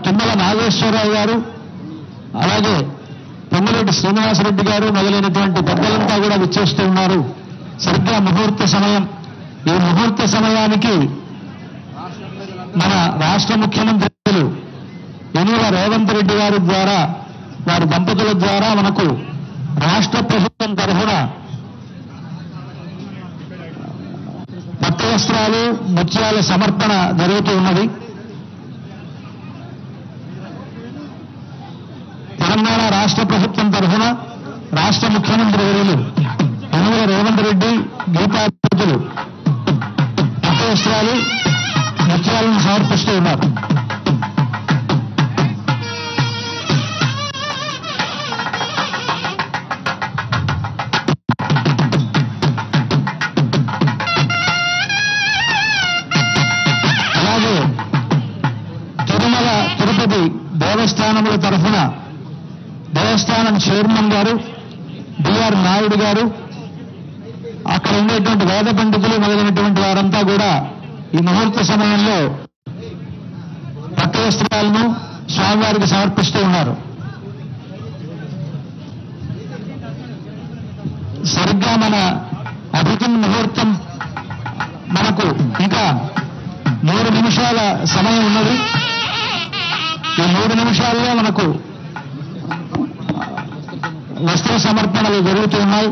తుమ్మల నాగేశ్వరరావు గారు, అలాగే పొంగులేటి శ్రీనివాసరెడ్డి గారు మొదలైనటువంటి పెద్దలంతా కూడా విచ్చేస్తూ ఉన్నారు. సరిగ్గా ముహూర్త సమయం. ఈ ముహూర్త సమయానికి మన రాష్ట్ర ముఖ్యమంత్రులు యనమల రేవంత్ రెడ్డి గారి ద్వారా, వారి దంపతుల ద్వారా మనకు రాష్ట్ర ప్రభుత్వం తరఫున పట్టు వస్త్రాలు, ముత్యాల సమర్పణ జరుగుతూ ఉన్నది. తెలంగాణ రాష్ట్ర ప్రభుత్వం తరఫున రాష్ట్ర ముఖ్యమంత్రి వర్యులు యనమల రేవంత్ రెడ్డి గీతాధిపతులు పట్టు వస్త్రాలు, ముత్యాలను సమర్పిస్తూ ఉన్నారు. అలాగే తిరుమల తిరుపతి దేవస్థానముల తరఫున దేవస్థానం చైర్మన్ గారు బిఆర్ నాయుడు గారు, అక్కడ ఉండేటువంటి వేద పండితులు మొదలైనటువంటి వారంతా కూడా ఈ ముహూర్త సమయంలో పట్టు వస్త్రాలను స్వామివారికి సమర్పిస్తూ ఉన్నారు. సరిగ్గా మన అభిజిన్ ముహూర్తం మనకు ఇంకా 3 నిమిషాల సమయం ఉన్నది. ఈ 3 నిమిషాల్లో మనకు వస్త్ర సమర్పణలు జరుగుతూ ఉన్నాయి.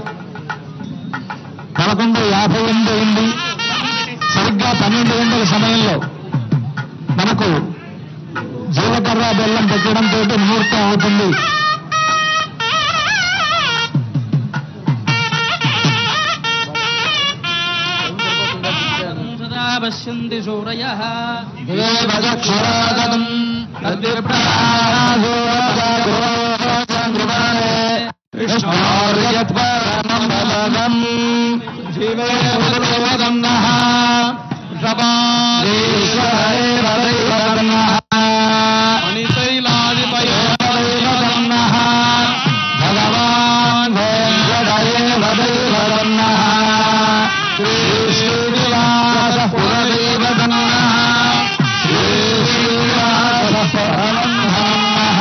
11:58 అయింది. సరిగ్గా 12 గంటల సమయంలో మనకు జీలకర్ర బెల్లం పెట్టడంతో ముహూర్తం అవుతుంది. పశ్యంతి సూరయః దేవదక్షరాగతం విష్ణోర్యత్పరమం జీవేవదన్నః శబాదేశ్వరేవదన్నః మణిశైలాదిపయోదన్నః భగవాన్ వెంకటేవదన్నః శ్రీ శ్రీనివాస పురదేవదన్నః శ్రీ శ్రీనివాస పరమహంసః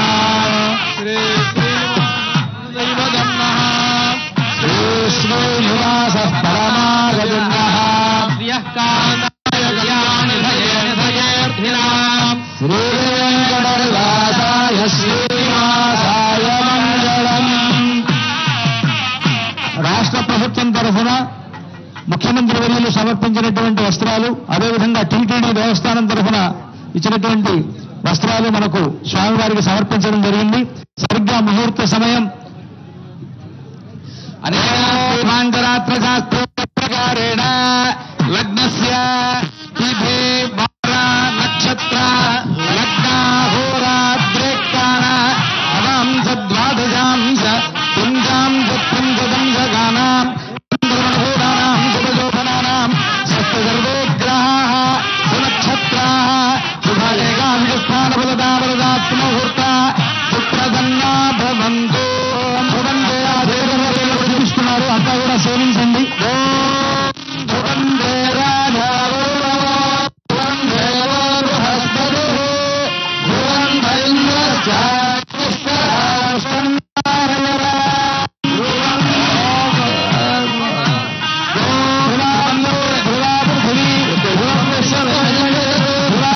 శ్రీ శ్రీనివాసదేవదన్నః శ్రీ శ్రీనివాస పరమాగదన్నః యః కాంతాయ జ్ఞాననిధయేర్ధినాం శ్రీ వెంకటనివాసాయ శ్రీనివాసాయ మంగళం. రాష్ట్ర ప్రభుత్వం తరఫున ముఖ్యమంత్రి వర్యులు సమర్పించినటువంటి వస్త్రాలు, అదేవిధంగా టీటీడీ దేవస్థానం తరఫున ఇచ్చినటువంటి వస్త్రాలు మనకు స్వామివారికి సమర్పించడం జరిగింది. సరిగ్గా ముహూర్త సమయం. అనేకాంతరాత్ర శాస్త్రోక్త ప్రకారేణ లగ్నస్య తిథి